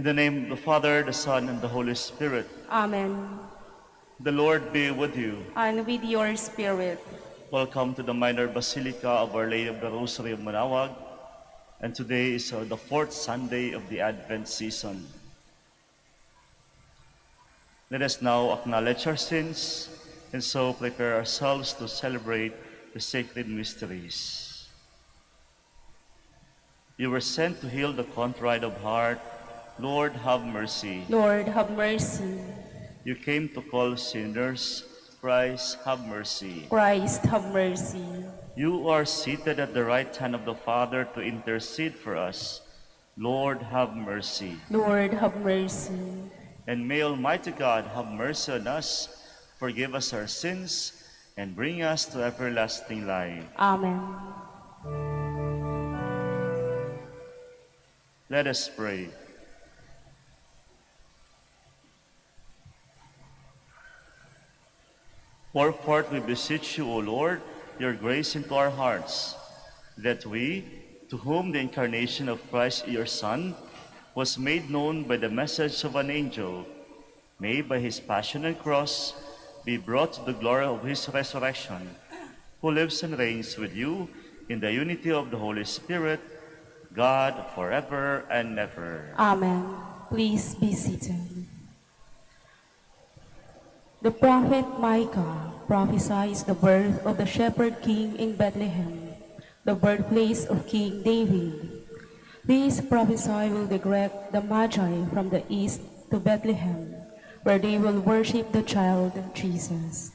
In the name of the Father, the Son, and the Holy Spirit. Amen. The Lord be with you. And with your spirit. Welcome to the Minor Basilica of Our Lady of the Rosary of Manaoag. And today is the fourth Sunday of the Advent season. Let us now acknowledge our sins and so prepare ourselves to celebrate the sacred mysteries. You were sent to heal the contrite of heart. Lord, have mercy. Lord, have mercy. You came to call sinners. Christ, have mercy. Christ, have mercy. You are seated at the right hand of the Father to intercede for us. Lord, have mercy. Lord, have mercy. And may Almighty God have mercy on us, forgive us our sins, and bring us to everlasting life. Amen. Let us pray. Pour forth, we beseech you, O Lord, your grace into our hearts, that we, to whom the incarnation of Christ your Son was made known by the message of an angel, may by his passion and cross be brought to the glory of his resurrection, who lives and reigns with you in the unity of the Holy Spirit, God, forever and ever. Amen. Please be seated. The prophet Micah prophesies the birth of the shepherd king in Bethlehem, the birthplace of King David. This prophecy will direct the Magi from the east to Bethlehem, where they will worship the child Jesus.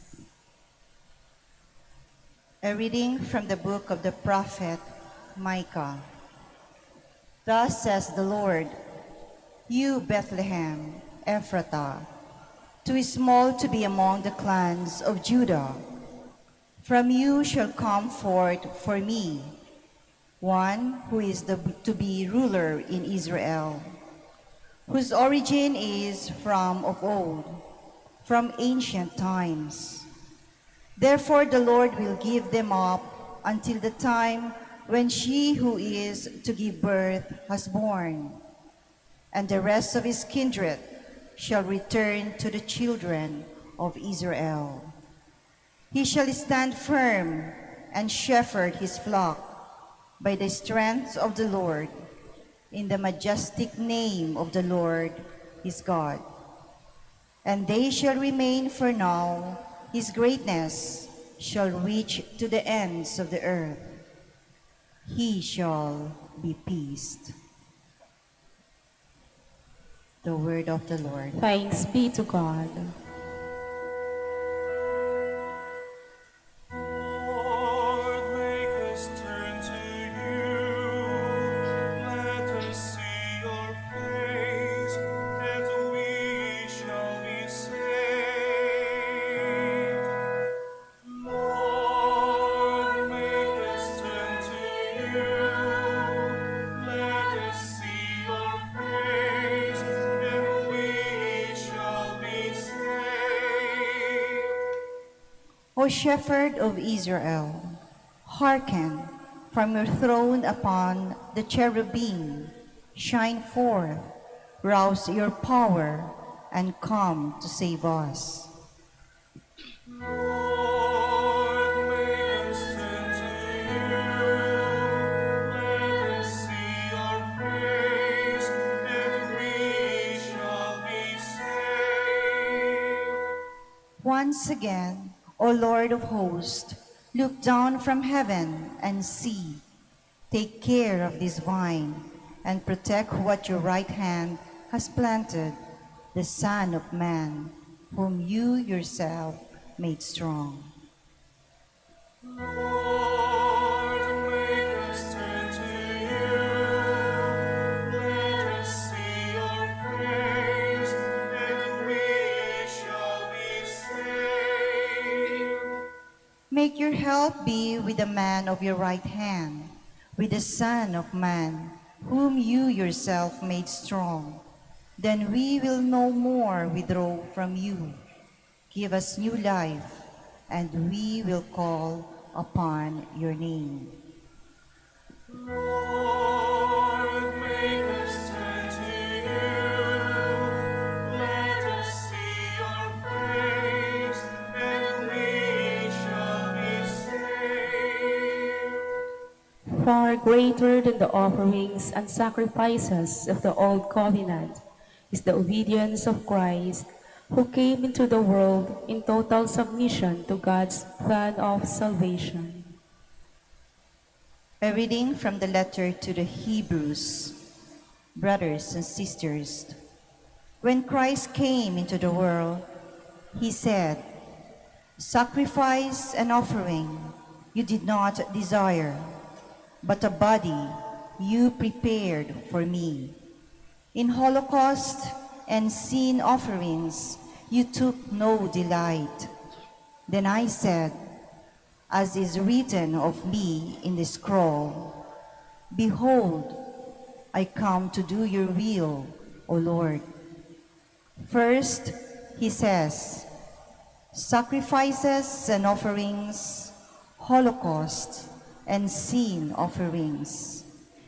A reading from the book of the prophet Micah. Thus says the Lord, you Bethlehem, Ephratah, too small to be among the clans of Judah. From you shall come forth for me one who is to be ruler in Israel, whose origin is from of old, from ancient times. Therefore the Lord will give them up until the time when she who is to give birth has born, and the rest of his kindred shall return to the children of Israel. He shall stand firm and shepherd his flock by the strength of the Lord, in the majestic name of the Lord his God. And they shall remain for now, his greatness shall reach to the ends of the earth. He shall be peace. The word of the Lord. Thanks be to God. Lord, make us turn to you. Let us see your face, and we shall be saved. Lord, make us turn to you. Let us see your face, and we shall be saved. O shepherd of Israel, hearken from your throne upon the cherubim, shine forth, rouse your power, and come to save us. Lord, make us turn to you. Let us see your face, and we shall be saved. Once again, O Lord of hosts, look down from heaven and see. Take care of this vine and protect what your right hand has planted, the Son of Man, whom you yourself made strong. Lord, make us turn to you. Let us see your face, and we shall be saved. Make your help be with the man of your right hand, with the Son of Man, whom you yourself made strong. Then we will no more withdraw from you. Give us new life, and we will call upon your name. Lord, make us turn to you. far greater than the offerings and sacrifices of the old covenant is the obedience of Christ, who came into the world in total submission to God's plan of salvation. A reading from the letter to the Hebrews. Brothers and sisters, when Christ came into the world, he said, "Sacrifice and offering you did not desire, but a body you prepared for me. In holocaust and sin offerings you took no delight. Then I said, as is written of me in the scroll, Behold, I come to do your will, O Lord." First, he says, sacrifices and offerings, holocaust and sin offerings,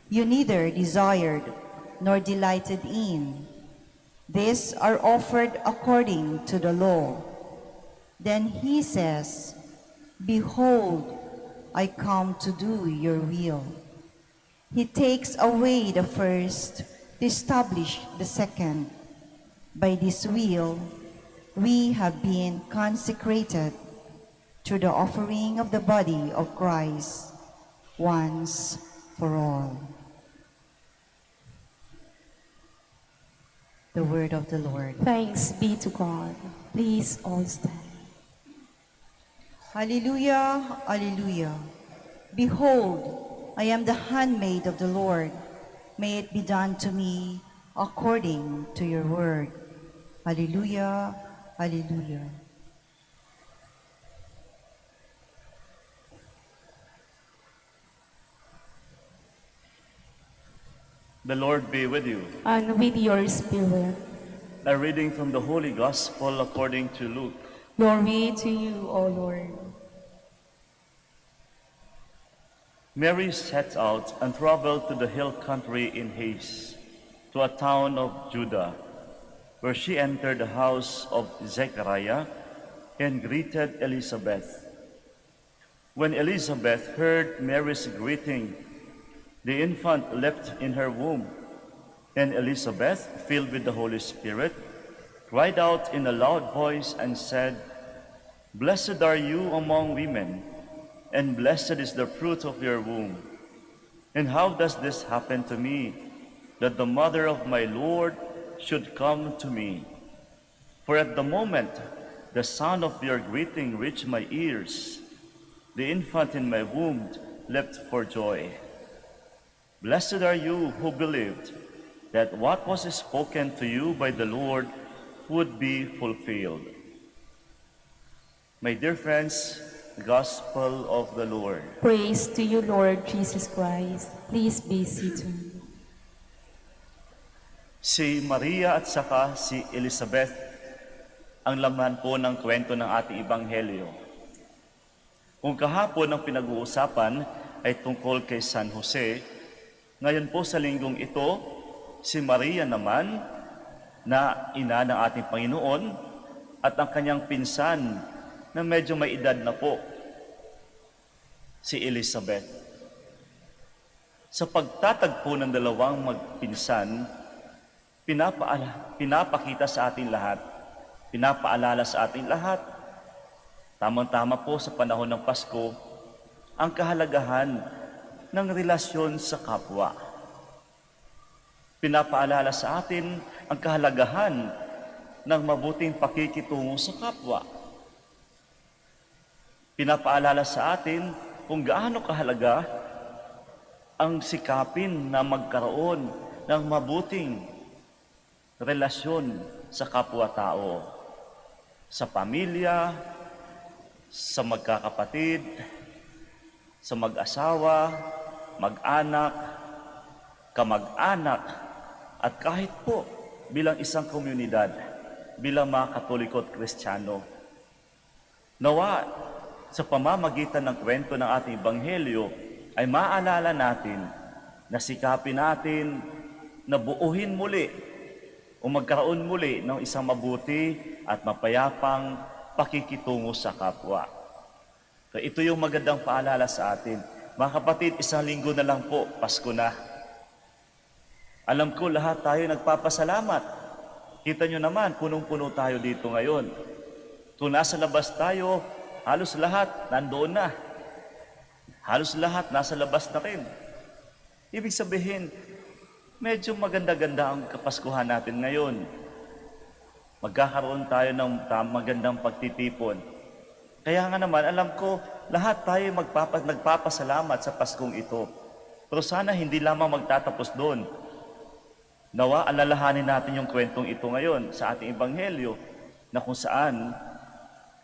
you neither desired nor delighted in. These are offered according to the law. Then he says, Behold, I come to do your will. He takes away the first to establish the second. By this will, we have been consecrated through the offering of the body of Christ once for all. The word of the Lord. Thanks be to God. Please all stand. Hallelujah, Hallelujah. Behold, I am the handmaid of the Lord. May it be done to me according to your word. Hallelujah, Hallelujah. The Lord be with you. And with your spirit. A reading from the Holy Gospel according to Luke. Glory to you, O Lord. Mary set out and traveled to the hill country in haste, to a town of Judah, where she entered the house of Zechariah and greeted Elizabeth. When Elizabeth heard Mary's greeting, the infant leapt in her womb, and Elizabeth, filled with the Holy Spirit, cried out in a loud voice and said, "Blessed are you among women, and blessed is the fruit of your womb. And how does this happen to me, that the mother of my Lord should come to me? For at the moment the sound of your greeting reached my ears, the infant in my womb leapt for joy. Blessed are you who believed that what was spoken to you by the Lord would be fulfilled." My dear friends, the Gospel of the Lord. Praise to you, Lord Jesus Christ. Please be seated. Si Maria at saka si Elizabeth ang laman po ng kwento ng ating Ebanghelyo. Kung kahapon ang pinag-uusapan ay tungkol kay San Jose, ngayon po sa linggong ito, si Maria naman na ina ng ating Panginoon at ang kanyang pinsan na medyo may edad na po, si Elizabeth. Sa pagtatagpo ng dalawang magpinsan, pinapakita sa ating lahat, pinapaalala sa ating lahat, tamang-tama po sa panahon ng Pasko, ang kahalagahan ng relasyon sa kapwa. Pinapaalala sa atin ang kahalagahan ng mabuting pakikitungo sa kapwa. Pinapaalala sa atin kung gaano kahalaga ang sikapin na magkaroon ng mabuting relasyon sa kapwa-tao, sa pamilya, sa magkakapatid, sa mag-asawa, mag-anak, kamag-anak, at kahit po bilang isang komunidad, bilang mga Katoliko at Kristiyano. Nawa, sa pamamagitan ng kwento ng ating Ebanghelyo, ay maalala natin na sikapin natin na buuhin muli o magkaroon muli ng isang mabuti at mapayapang pakikitungo sa kapwa. So ito yung magandang paalala sa atin. Mga kapatid, isang linggo na lang po, Pasko na. Alam ko lahat tayo nagpapasalamat. Kita nyo naman, punong-puno tayo dito ngayon. Kung nasa labas tayo, halos lahat nandoon na. Halos lahat nasa labas na rin. Ibig sabihin, medyo maganda-ganda ang kapaskuhan natin ngayon. Magkakaroon tayo ng magandang pagtitipon. Kaya nga naman, alam ko, lahat tayo nagpapasalamat sa Paskong ito. Pero sana hindi lamang magtatapos doon. Nawa, alalahanin natin yung kwentong ito ngayon sa ating Ebanghelyo na kung saan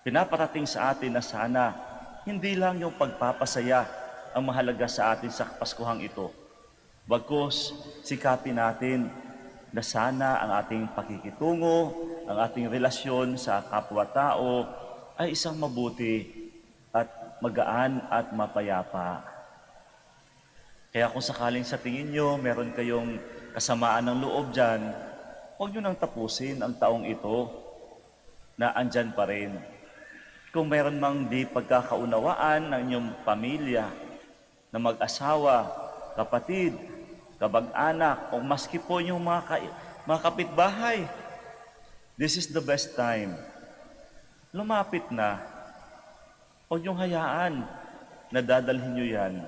pinaparating sa atin na sana hindi lang yung pagpapasaya ang mahalaga sa atin sa Kapaskuhang ito. Bagkus, sikapin natin na sana ang ating pakikitungo, ang ating relasyon sa kapwa-tao ay isang mabuti at magaan at mapayapa. Kaya kung sakaling sa tingin nyo, meron kayong kasamaan ng loob dyan, huwag nyo nang tapusin ang taong ito na andyan pa rin. Kung meron mang di pagkakaunawaan ng inyong pamilya, na mag-asawa, kapatid, kabag-anak, o maski po yung mga kapitbahay, this is the best time. Lumapit na. Huwag niyong hayaan na dadalhin niyo yan.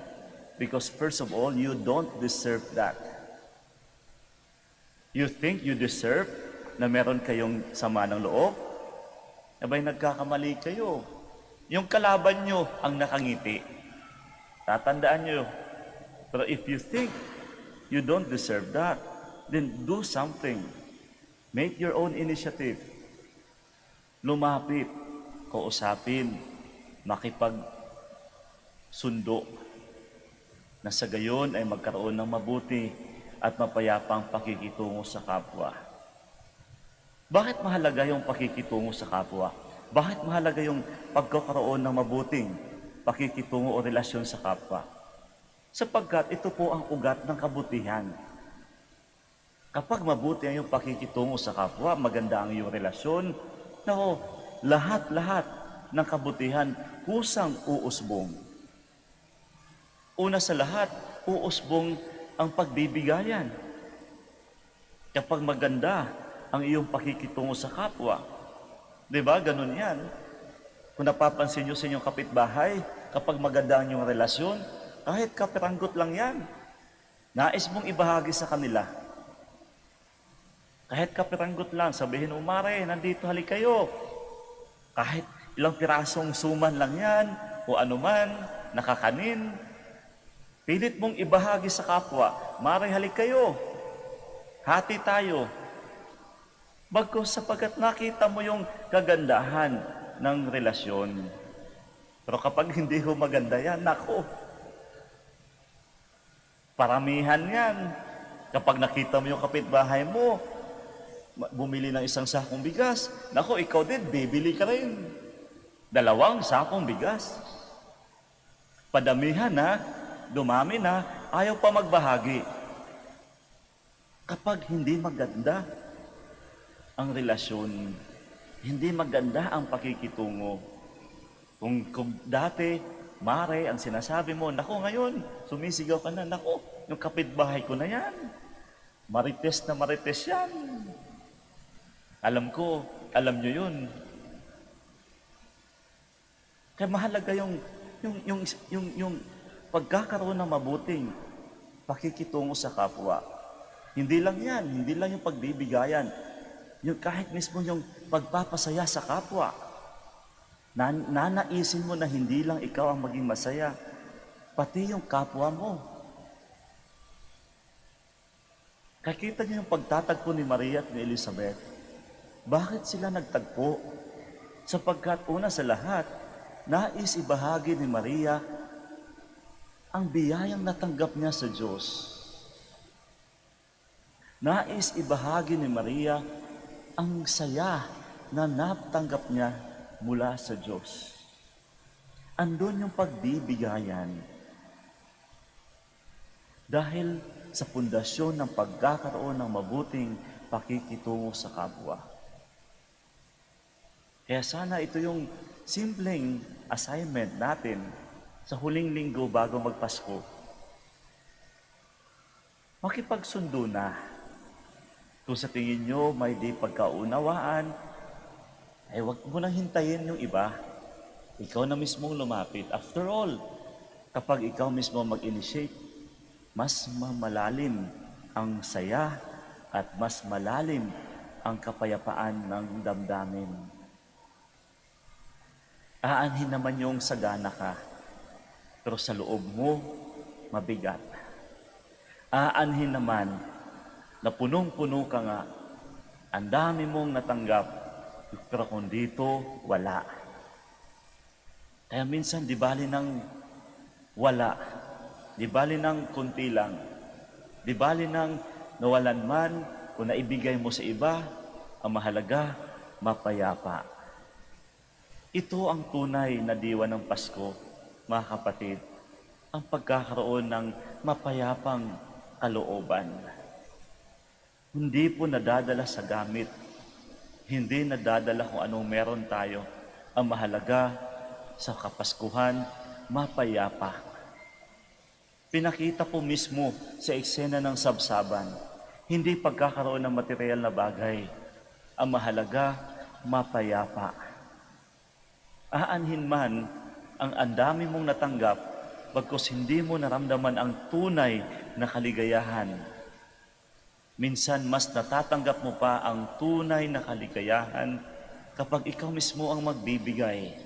Because first of all, you don't deserve that. You think you deserve na meron kayong sama ng loob? Abay, nagkakamali kayo. Yung kalaban nyo ang nakangiti. Tatandaan nyo. Pero if you think you don't deserve that, then do something. Make your own initiative. Lumapit, kausapin, makipagsundo, na sa gayon ay magkaroon ng mabuti at mapayapang pakikitungo sa kapwa. Bakit mahalaga yung pakikitungo sa kapwa? Bakit mahalaga yung pagkakaroon ng mabuting pakikitungo o relasyon sa kapwa? Sapagkat ito po ang ugat ng kabutihan. Kapag mabuti ang iyong pakikitungo sa kapwa, maganda ang iyong relasyon, nako, lahat-lahat ng kabutihan kusang uusbong. Una sa lahat, uusbong ang pagbibigayan. Kapag maganda ang iyong pakikitungo sa kapwa, di ba? Ganun yan. Kung napapansin nyo sa inyong kapitbahay, kapag maganda ang iyong relasyon, kahit kapiranggot lang yan, nais mong ibahagi sa kanila. Kahit kapiranggot lang, sabihin mo, Mare, nandito, halik kayo. Kahit ilang pirasong suman lang yan, o anuman, nakakanin, pilit mong ibahagi sa kapwa, Mare, halik kayo. Hati tayo. Bagkus sapagkat nakita mo yung kagandahan ng relasyon. Pero kapag hindi ho maganda yan, nako, paramihan yan. Kapag nakita mo yung kapitbahay mo, bumili ng isang sakong bigas, nako, ikaw din, bibili ka rin. 2 sakong bigas. Padamihan na, dumami na, ayaw pa magbahagi. Kapag hindi maganda ang relasyon, hindi maganda ang pakikitungo. Kung dati, Mare, ang sinasabi mo, nako ngayon, sumisigaw ka na, nako, yung kapitbahay ko na yan. Marites na marites yan. Alam ko, alam nyo yun. Kaya mahalaga yung pagkakaroon ng mabuting pakikitungo sa kapwa. Hindi lang yan, hindi lang yung pagbibigayan. Yung kahit mismo yung pagpapasaya sa kapwa. Nanaisin mo na hindi lang ikaw ang maging masaya, pati yung kapwa mo. Kakita niyo yung pagtatagpo ni Maria at ni Elizabeth. Bakit sila nagtagpo? Sapagkat una sa lahat, nais ibahagi ni Maria ang biyayang natanggap niya sa Diyos. Nais ibahagi ni Maria ang saya na natanggap niya mula sa Diyos. Andun yung pagbibigayan. Dahil sa pundasyon ng pagkakaroon ng mabuting pakikitungo sa kapwa. Kaya sana ito yung simpleng assignment natin sa huling linggo bago magpasko, makipagsundo na. Kung sa tingin nyo may di pagkaunawaan, ay huwag mo nang hintayin yung iba. Ikaw na mismong lumapit. After all, kapag ikaw mismo mag-initiate, mas malalim ang saya at mas malalim ang kapayapaan ng damdamin. Aanhin naman yung sagana ka, pero sa loob mo, mabigat. Aanhin naman na punong-puno ka nga, ang dami mong natanggap, pero kung dito, wala. Kaya minsan, di bali ng wala, di bali ng kunti lang, di bali ng nawalan man, kung naibigay mo sa iba, ang mahalaga, mapayapa. Ito ang tunay na diwa ng Pasko, mga kapatid, ang pagkakaroon ng mapayapang kalooban. Hindi po nadadala sa gamit, hindi nadadala kung anong meron tayo. Ang mahalaga sa Kapaskuhan, mapayapa. Pinakita po mismo sa eksena ng sabsaban, hindi pagkakaroon ng material na bagay. Ang mahalaga, mapayapa. Aanhin man ang andami mong natanggap, bagkus hindi mo naramdaman ang tunay na kaligayahan. Minsan, mas natatanggap mo pa ang tunay na kaligayahan kapag ikaw mismo ang magbibigay.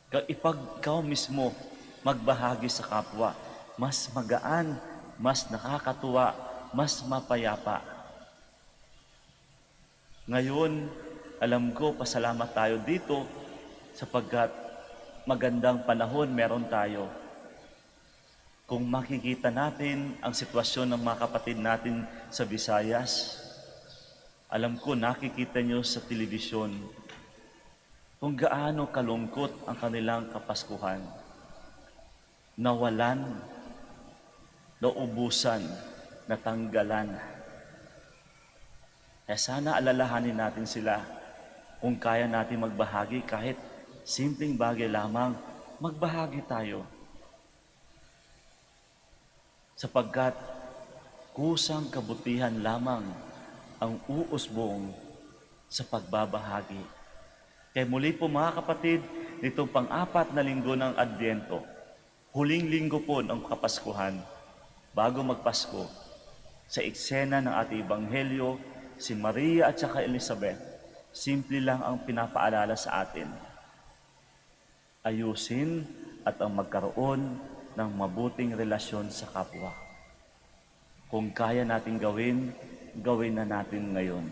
Kapag ikaw mismo magbahagi sa kapwa, mas magaan, mas nakakatuwa, mas mapayapa. Ngayon, alam ko, pasalamat tayo dito sapagkat magandang panahon meron tayo. Kung makikita natin ang sitwasyon ng mga kapatid natin sa Visayas, alam ko nakikita nyo sa telebisyon kung gaano kalungkot ang kanilang Kapaskuhan. Nawalan, naubusan, natanggalan. Kaya sana alalahanin natin sila kung kaya natin magbahagi kahit simpleng bagay lamang, magbahagi tayo. Sapagkat kusang kabutihan lamang ang uusbong sa pagbabahagi. Kaya muli po mga kapatid, nitong pang-apat na linggo ng Adbyento, huling linggo po ng Kapaskuhan, bago magpasko, sa eksena ng ating Ebanghelyo, si Maria at saka Elizabeth, simple lang ang pinapaalala sa atin. Ayusin at ang magkaroon ng mabuting relasyon sa kapwa. Kung kaya natin gawin, gawin na natin ngayon.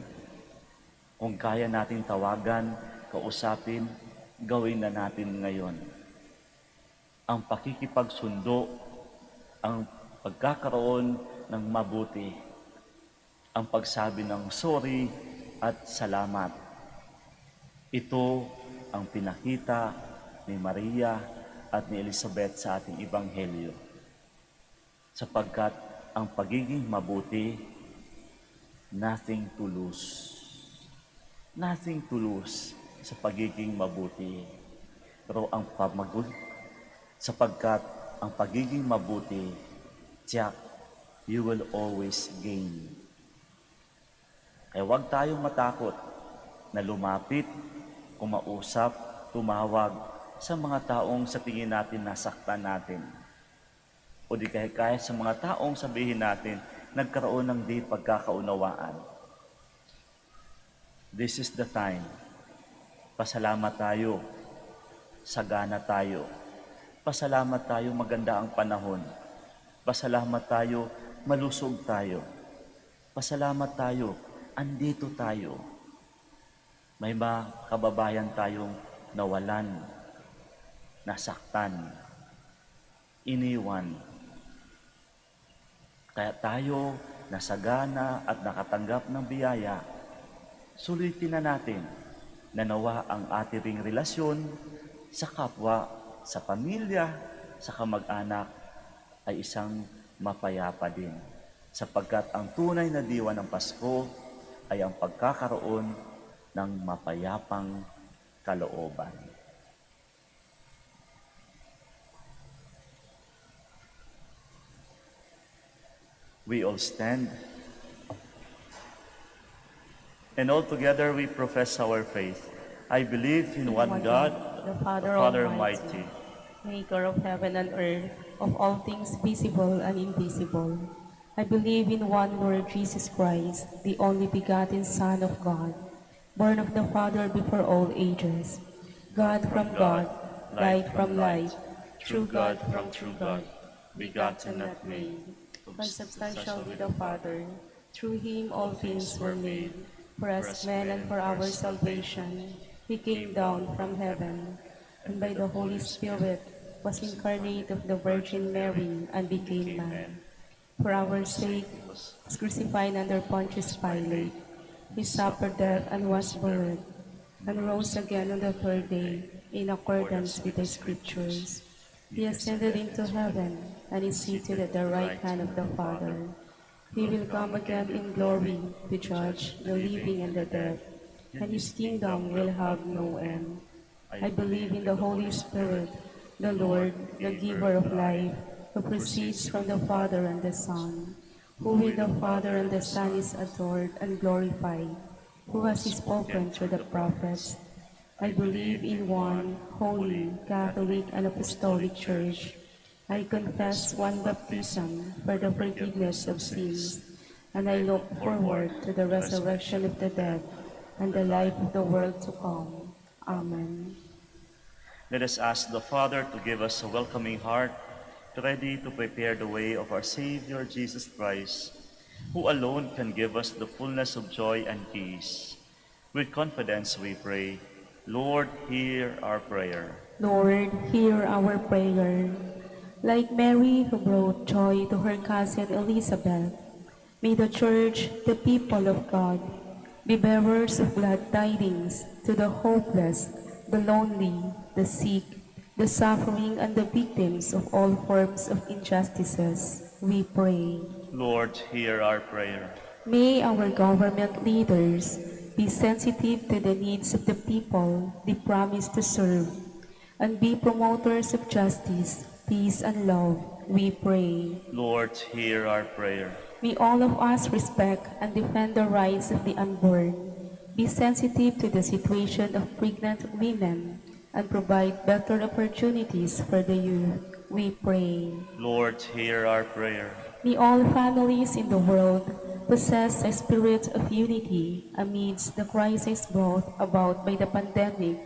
Kung kaya natin tawagan, kausapin, gawin na natin ngayon. Ang pakikipagsundo, ang pagkakaroon ng mabuti, ang pagsabi ng sorry at salamat. Ito ang pinakita ni Maria at ni Elizabeth sa ating Ebanghelyo. Sapagkat ang pagiging mabuti, nothing to lose. Nothing to lose sa pagiging mabuti. Pero sapagkat ang pagiging mabuti, tiyak, you will always gain. Kaya huwag tayong matakot na lumapit, kumausap, tumawag sa mga taong sa tingin natin nasaktan natin. O di kaya sa mga taong sabihin natin, nagkaroon ng di pagkakaunawaan. This is the time. Pasalamat tayo. Sagana tayo. Pasalamat tayo, maganda ang panahon. Pasalamat tayo, malusog tayo. Pasalamat tayo, andito tayo. May mga kababayan tayong nawalan, nasaktan, iniwan. Kaya tayo nasagana at nakatanggap ng biyaya, sulitin na natin na nawa ang ating relasyon sa kapwa, sa pamilya, sa kamag-anak ay isang mapayapa din. Sapagkat ang tunay na diwa ng Pasko ay ang pagkakaroon ng mapayapang kalooban. We all stand. And all together we profess our faith. I believe in one God, the the Father Father Almighty, Almighty, maker of heaven and earth, of all things visible and invisible. I believe in one Lord Jesus Christ, the only begotten Son of God, born of the Father before all ages, God from God, light from light, true God from true God, begotten not made, consubstantial with the Father. Through him all things were made. For us men and for our salvation, he came down from heaven, and by the Holy Spirit was incarnate of the Virgin Mary and became man. For our sake, was crucified under Pontius Pilate. He suffered death and was buried, and rose again on the third day, in accordance with the Scriptures. He ascended into heaven, and is seated at the right hand of the Father. He will come again in glory to judge the living and the dead, and his kingdom will have no end. I believe in the Holy Spirit, the Lord, the giver of life, who proceeds from the Father and the Son, who with the Father and the Son is adored and glorified, who has spoken through the prophets. I believe in one holy, Catholic, and Apostolic Church. I confess one baptism for the forgiveness of sins, and I look forward to the resurrection of the dead and the life of the world to come. Amen. let us ask the Father to give us a welcoming heart, ready to prepare the way of our Savior Jesus Christ, who alone can give us the fullness of joy and peace. With confidence we pray, Lord, hear our prayer. Lord, hear our prayer. Like Mary who brought joy to her cousin Elizabeth, may the Church, the people of God, be bearers of glad tidings to the hopeless, the lonely, the sick, the suffering, and the victims of all forms of injustices. We pray. Lord, hear our prayer. May our government leaders be sensitive to the needs of the people they promise to serve, and be promoters of justice, peace, and love. We pray. Lord, hear our prayer. May all of us respect and defend the rights of the unborn, be sensitive to the situation of pregnant women, and provide better opportunities for the youth. We pray. Lord, hear our prayer. May all families in the world possess a spirit of unity amidst the crisis brought about by the pandemic.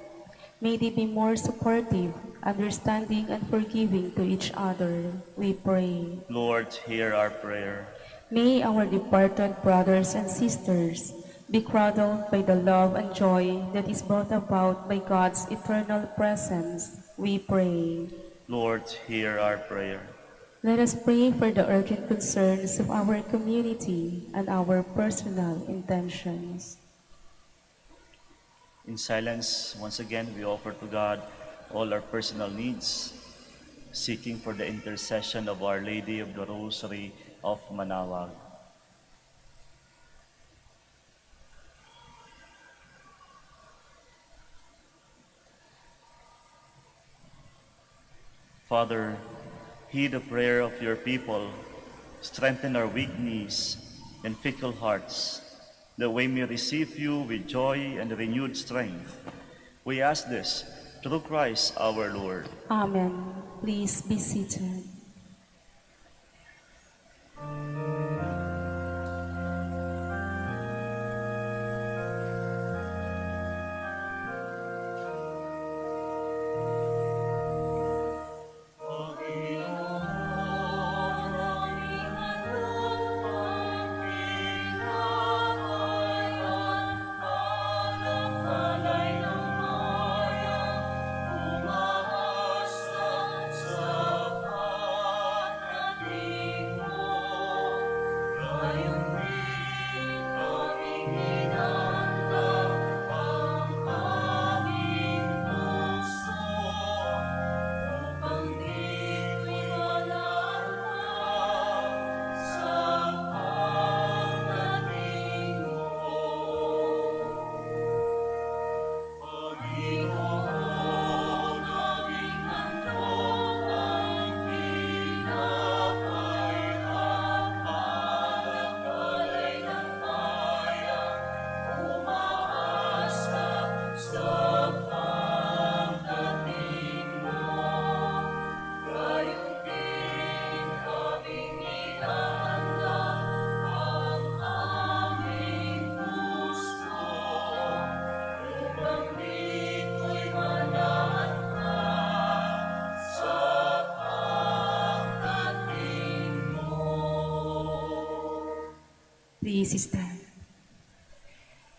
May they be more supportive, understanding, and forgiving to each other. We pray. Lord, hear our prayer. May our departed brothers and sisters be cradled by the love and joy that is brought about by God's eternal presence. We pray. Lord, hear our prayer. Let us pray for the urgent concerns of our community and our personal intentions. In silence, once again, we offer to God all our personal needs, seeking for the intercession of Our Lady of the Rosary of Manaoag. Father, heed the prayer of your people, strengthen our weak knees and fickle hearts, that we may receive you with joy and renewed strength. We ask this through Christ our Lord. Amen. Please be seated. Please stand.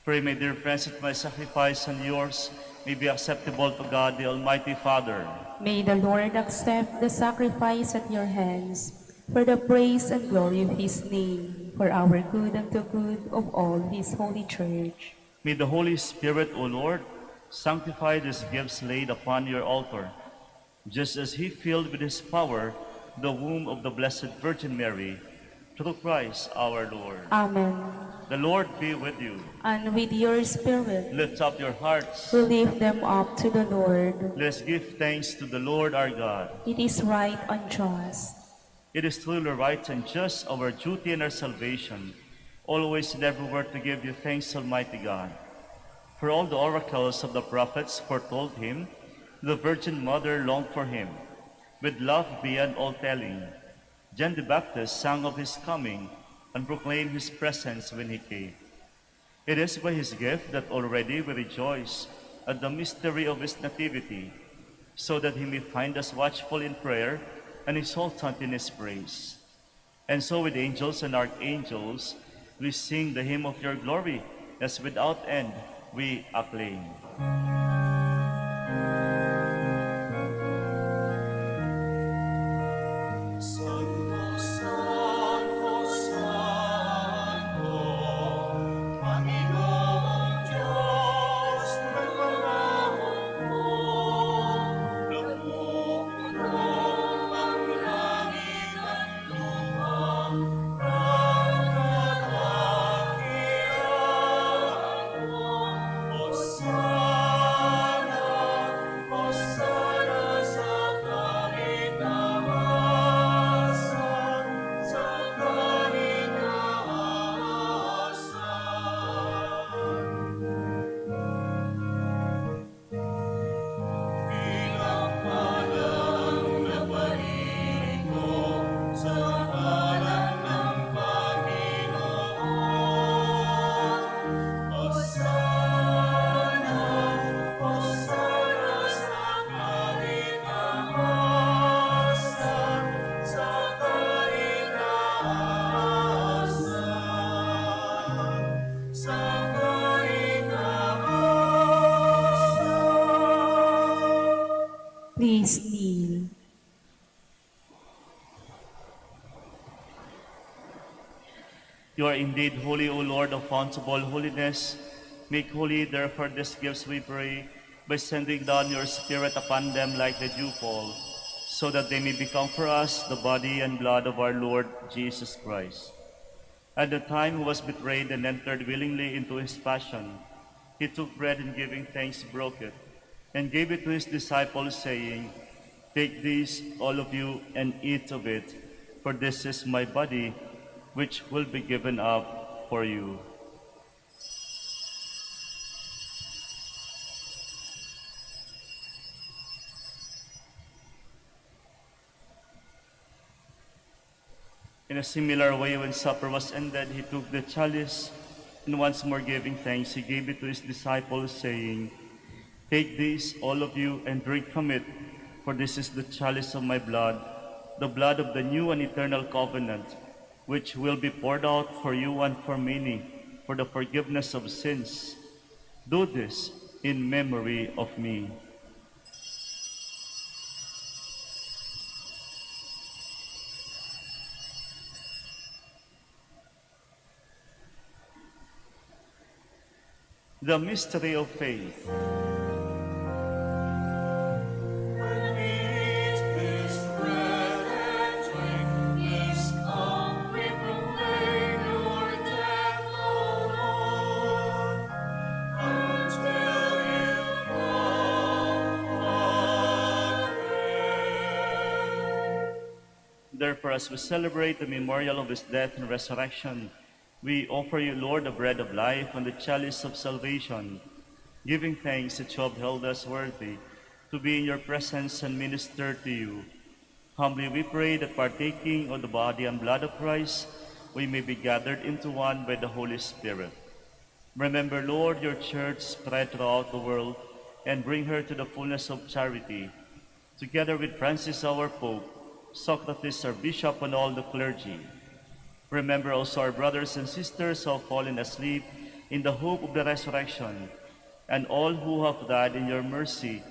Pray, my dear friends, that my sacrifice and yours may be acceptable to God, the Almighty Father. May the Lord accept the sacrifice at your hands for the praise and glory of his name, for our good and the good of all his holy church. May the Holy Spirit, O Lord, sanctify these gifts laid upon your altar, just as he filled with his power the womb of the Blessed Virgin Mary, through Christ our Lord. Amen. The Lord be with you. And with your spirit, Lift up your hearts. we lift them up to the Lord. Let us give thanks to the Lord our God. It is right and just. It is truly right and just, our duty and our salvation, always and everywhere to give you thanks, Almighty God. For all the oracles of the prophets foretold him, the Virgin Mother longed for him, with love beyond all telling. John the Baptist sang of his coming and proclaimed his presence when he came. It is by his gift that already we rejoice at the mystery of his nativity, so that he may find us watchful in prayer and exultant in his praise. And so with angels and archangels, we sing the hymn of your glory, as without end we acclaim. Santo, Santo, Santo, Panginoong Diyos ng mga hukbo, napupuno ang langit at lupa, nagkakakilaan mo. Hosanna, Hosanna sa kaitaasan, sa kaitaasan. Pinagpalang napahilig ko sa ngalan ng Panginoon. Hosanna, Hosanna sa kaitaasan, sa kaitaasan, sa kaitaasan. Please kneel. You are indeed holy, O Lord, the fount of all holiness. Make holy, therefore, these gifts, we pray, by sending down your Spirit upon them like the dewfall, so that they may become for us the body and blood of our Lord Jesus Christ. At the time he was betrayed and entered willingly into his passion, he took bread and giving thanks broke it, and gave it to his disciples, saying, Take this, all of you, and eat of it, for this is my body, which will be given up for you. In a similar way, when supper was ended, he took the chalice, and once more giving thanks, he gave it to his disciples, saying, Take this, all of you, and drink from it, for this is the chalice of my blood, the blood of the new and eternal covenant, which will be poured out for you and for many, for the forgiveness of sins. Do this in memory of me. The mystery of faith. When we eat this bread and drink this cup, we proclaim your death, O Lord, until you come again. Therefore, as we celebrate the memorial of his death and resurrection, we offer you, Lord, the bread of life and the chalice of salvation, giving thanks that you have held us worthy to be in your presence and minister to you. Humbly we pray that partaking of the body and blood of Christ, we may be gathered into one by the Holy Spirit. Remember, Lord, your church spread throughout the world, and bring her to the fullness of charity, together with Francis our Pope, Socrates our Bishop, and all the clergy. Remember also our brothers and sisters who have fallen asleep in the hope of the resurrection, and all who have died in your mercy.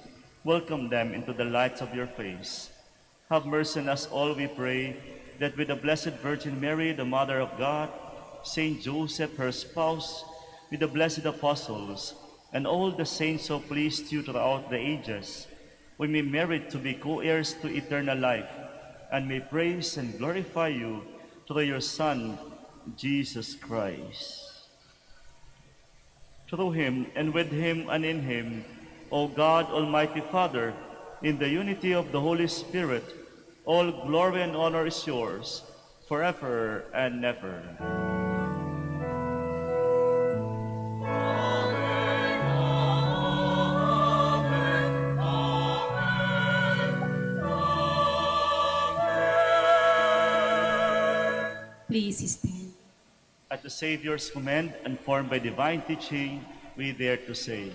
Welcome them into the light of your face. Have mercy on us all, we pray, that with the Blessed Virgin Mary, the Mother of God, Saint Joseph, her spouse, with the blessed apostles, and all the saints who pleased you throughout the ages, we may merit to be co-heirs to eternal life, and may praise and glorify you through your Son, Jesus Christ. Through him, and with him, and in him, O God, Almighty Father, in the unity of the Holy Spirit, all glory and honor is yours, forever and ever. Please stand. At the Savior's command, and formed by divine teaching, we dare to say,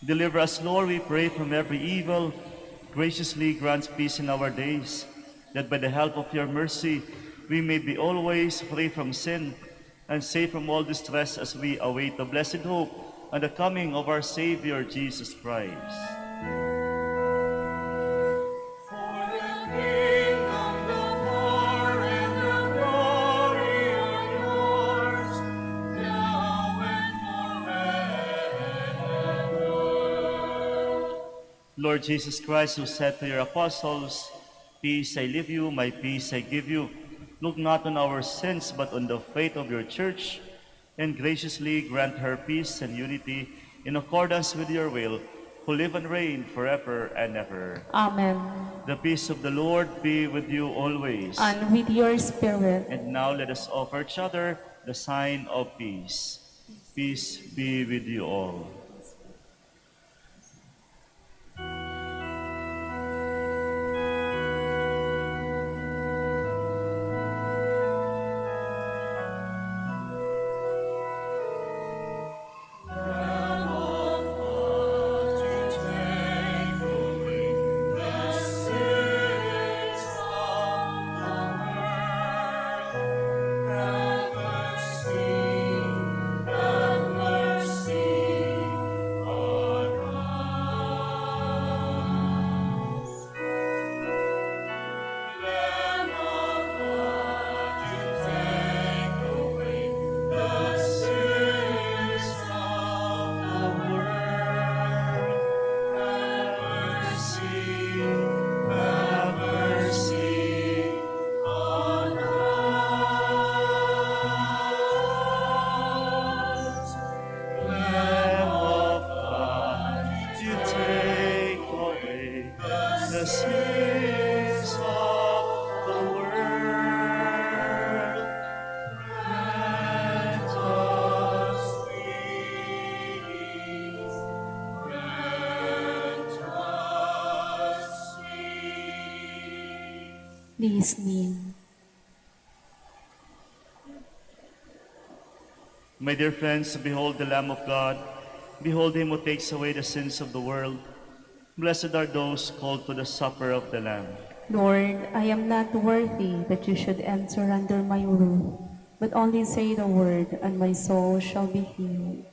Deliver us, Lord, we pray, from every evil. Graciously grant peace in our days, that by the help of your mercy we may be always free from sin and safe from all distress as we await the blessed hope and the coming of our Savior, Jesus Christ. For the kingdom, the power, and the glory are yours, now and forever. Lord Jesus Christ, who said to your apostles, "Peace I leave you, my peace I give you," look not on our sins, but on the faith of your church, and graciously grant her peace and unity in accordance with your will, who live and reign forever and ever. Amen. The peace of the Lord be with you always. And with your spirit. And now let us offer each other the sign of peace. Peace be with you all. the sins of the world. Grant us peace. Grant us peace. Please kneel. My dear friends, behold the Lamb of God. Behold him who takes away the sins of the world. Blessed are those called to the supper of the Lamb. Lord, I am not worthy that you should enter under my roof, but only say the word, and my soul shall be healed.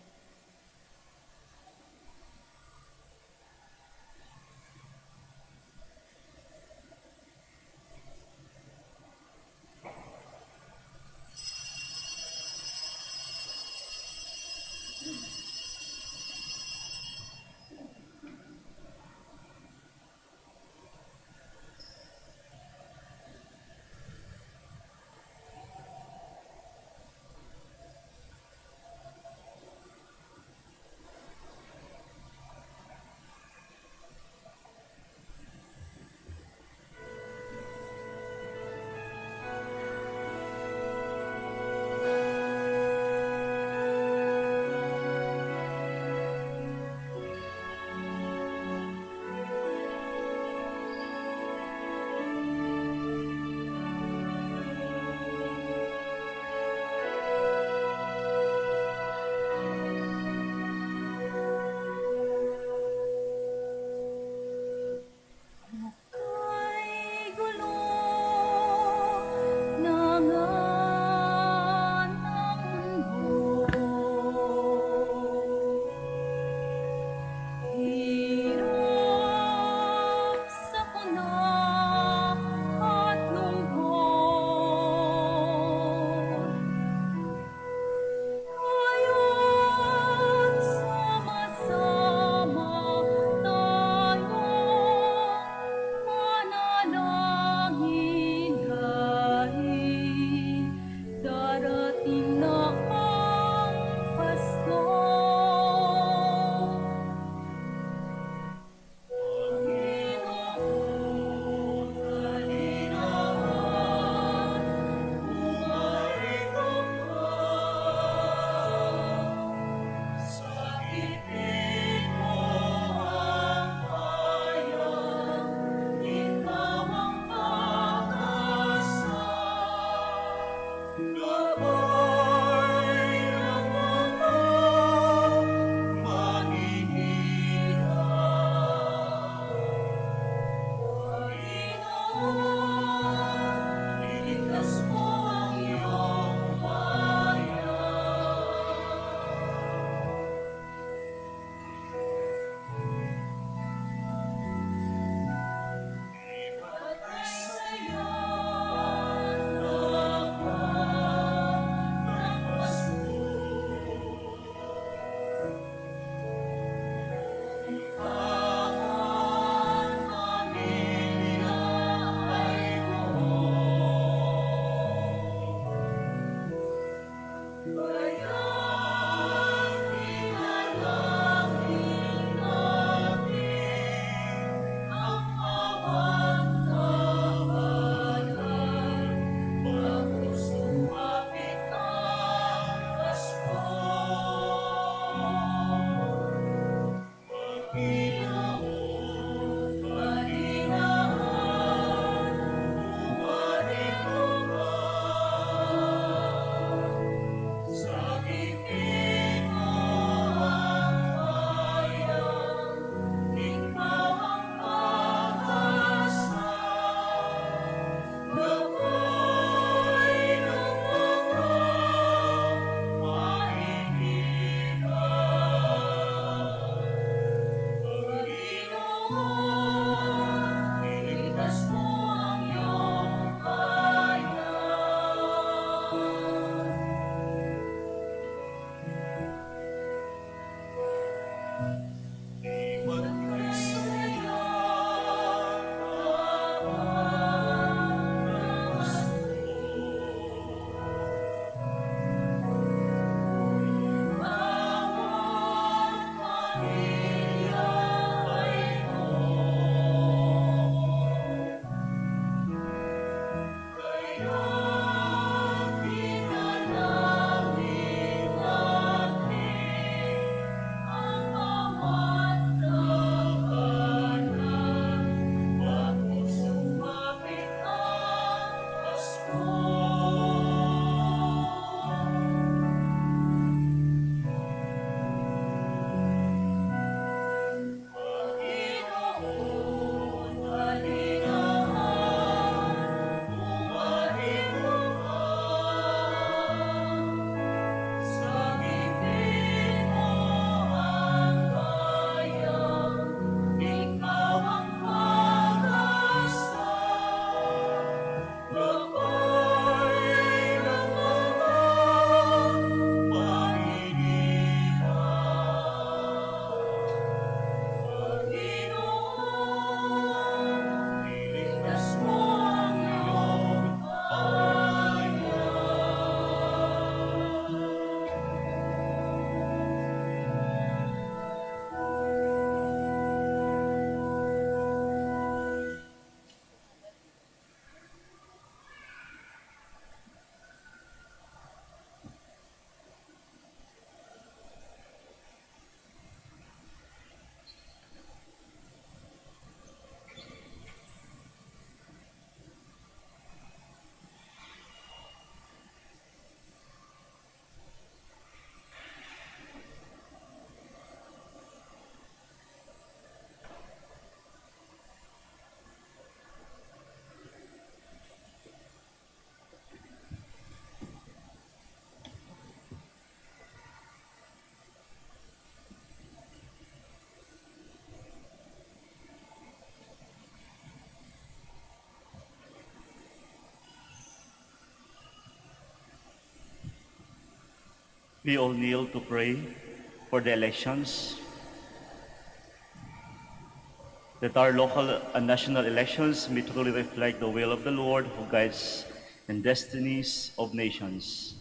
We all kneel to pray for the elections, that our local and national elections may truly reflect the will of the Lord who guides the destinies of nations.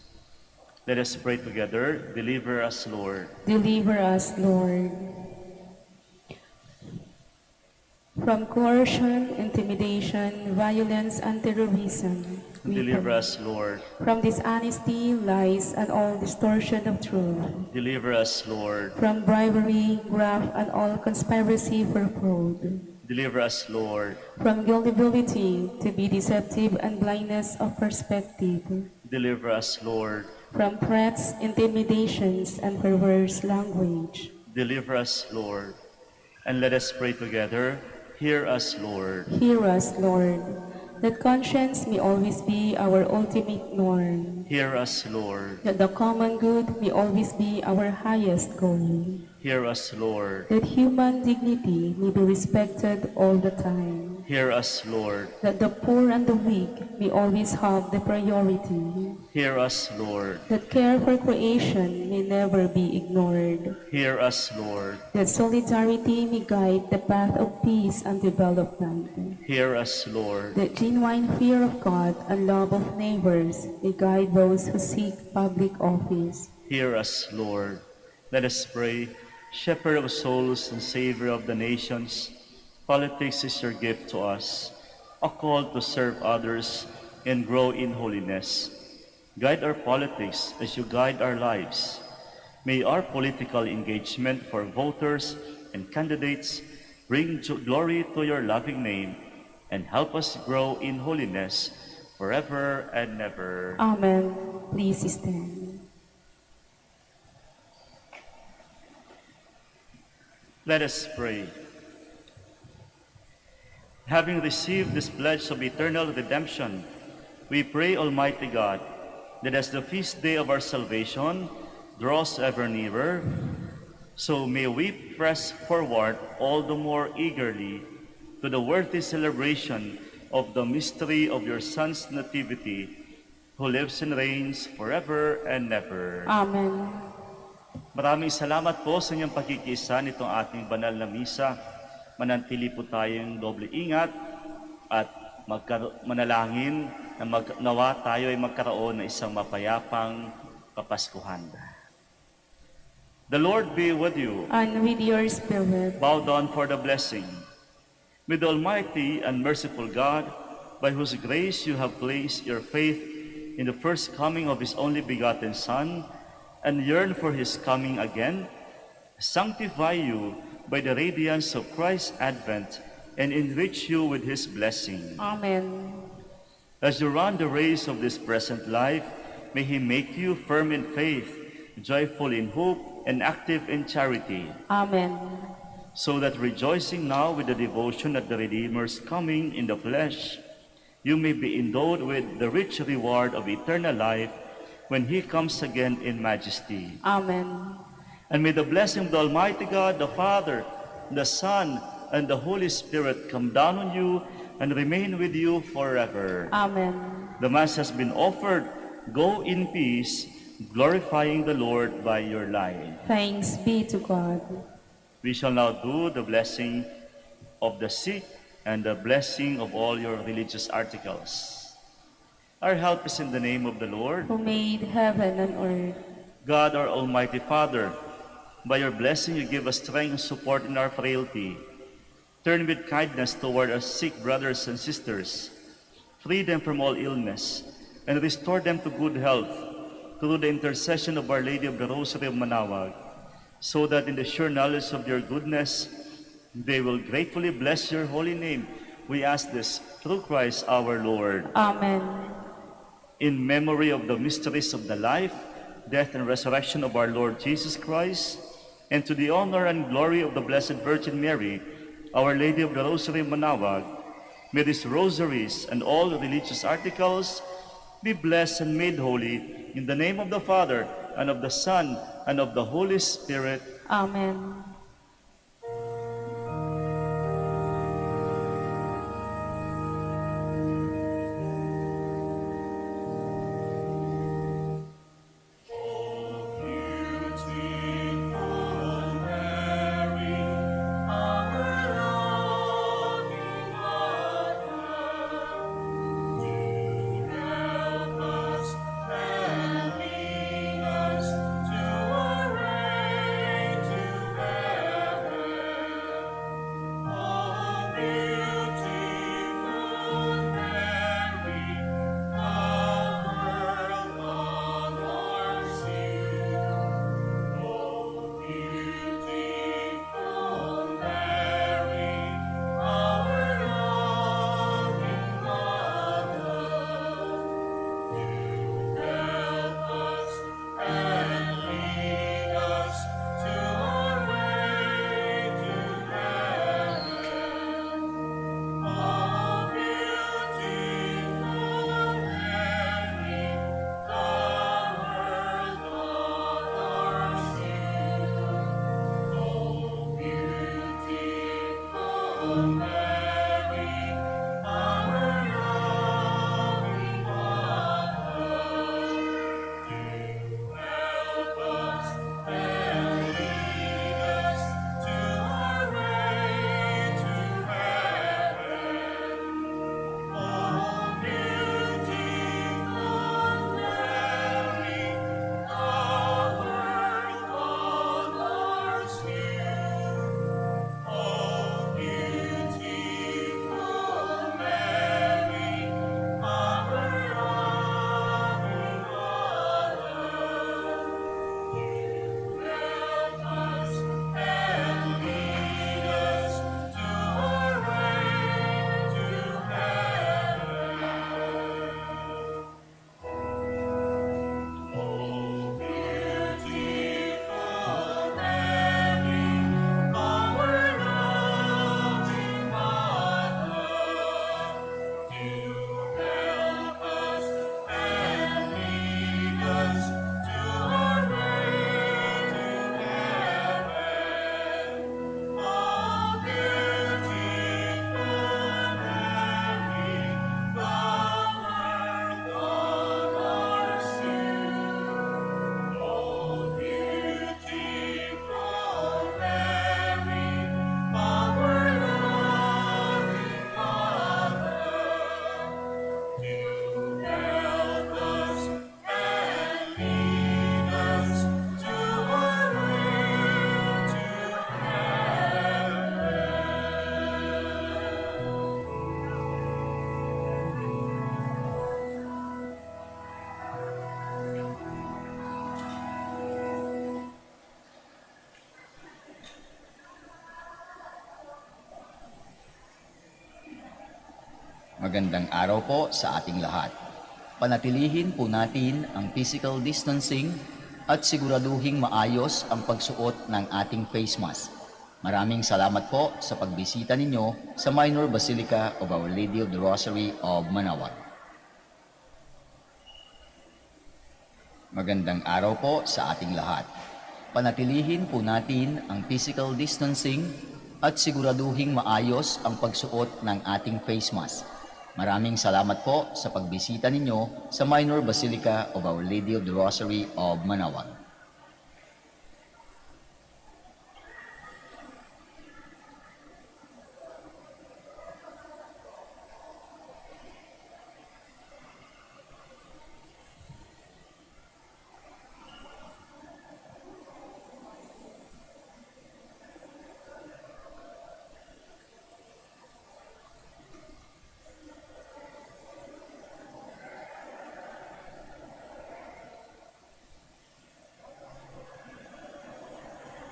Let us pray together. Deliver us, Lord. Deliver us, Lord. From coercion, intimidation, violence, and terrorism, we Deliver pray. us, Lord. From dishonesty, lies, and all distortion of truth. Deliver us, Lord. From bribery, graft, and all conspiracy for fraud. Deliver us, Lord. From gullibility to be deceptive and blindness of perspective. Deliver us, Lord. From threats, intimidations, and perverse language. Deliver us, Lord. And let us pray together. Hear us, Lord. Hear us, Lord, that conscience may always be our ultimate norm, Hear us, Lord. that the common good may always be our highest goal, Hear us, Lord. that human dignity may be respected all the time, Hear us, Lord. that the poor and the weak may always have the priority, Hear us, Lord. that care for creation may never be ignored, Hear us, Lord. that solidarity may guide the path of peace and development, Hear us, Lord. that genuine fear of God and love of neighbors may guide those who seek public office. Hear us, Lord. Let us pray. Shepherd of souls and Savior of the nations, politics is your gift to us, a call to serve others and grow in holiness. Guide our politics as you guide our lives. May our political engagement for voters and candidates bring glory to your loving name and help us grow in holiness forever and ever. Amen. Please stand. Let us pray. Having received this pledge of eternal redemption, we pray, Almighty God, that as the feast day of our salvation draws ever nearer, so may we press forward all the more eagerly to the worthy celebration of the mystery of your Son's nativity, who lives and reigns forever and ever. Amen. Maraming salamat po sa inyong pagkikiisa nitong ating banal na misa. Manantili po tayong doble ingat at manalangin na nawa tayo ay magkaroon ng isang mapayapang Kapaskuhan. The Lord be with you. And with your spirit. Bow down for the blessing. May the Almighty and merciful God, by whose grace you have placed your faith in the first coming of His only begotten Son, and yearn for His coming again, sanctify you by the radiance of Christ's advent and enrich you with His blessing. Amen. As you run the race of this present life, may He make you firm in faith, joyful in hope, and active in charity, Amen. so that rejoicing now with the devotion at the Redeemer's coming in the flesh, you may be endowed with the rich reward of eternal life when He comes again in majesty. Amen. And may the blessing of the Almighty God, the Father, the Son, and the Holy Spirit come down on you and remain with you forever. Amen. The Mass has been offered. Go in peace, glorifying the Lord by your life. Thanks be to God. We shall now do the blessing of the sick and the blessing of all your religious articles. Our help is in the name of the Lord. Who made heaven and earth. God, our Almighty Father, by your blessing you give us strength and support in our frailty. Turn with kindness toward our sick brothers and sisters. Free them from all illness and restore them to good health through the intercession of Our Lady of the Rosary of Manaoag, so that in the sure knowledge of your goodness, they will gratefully bless your holy name. We ask this through Christ our Lord. Amen. In memory of the mysteries of the life, death, and resurrection of our Lord Jesus Christ, and to the honor and glory of the Blessed Virgin Mary, Our Lady of the Rosary of Manaoag, may these rosaries and all religious articles be blessed and made holy in the name of the Father, and of the Son, and of the Holy Spirit. Amen. Magandang araw po sa ating lahat. Panatilihin po natin ang physical distancing at siguraduhing maayos ang pagsuot ng ating face mask. Maraming salamat po sa pagbisita ninyo sa Minor Basilica of Our Lady of the Rosary of Manaoag. Magandang araw po sa ating lahat. Panatilihin po natin ang physical distancing at siguraduhing maayos ang pagsuot ng ating face mask. Maraming salamat po sa pagbisita ninyo sa Minor Basilica of Our Lady of the Rosary of Manaoag.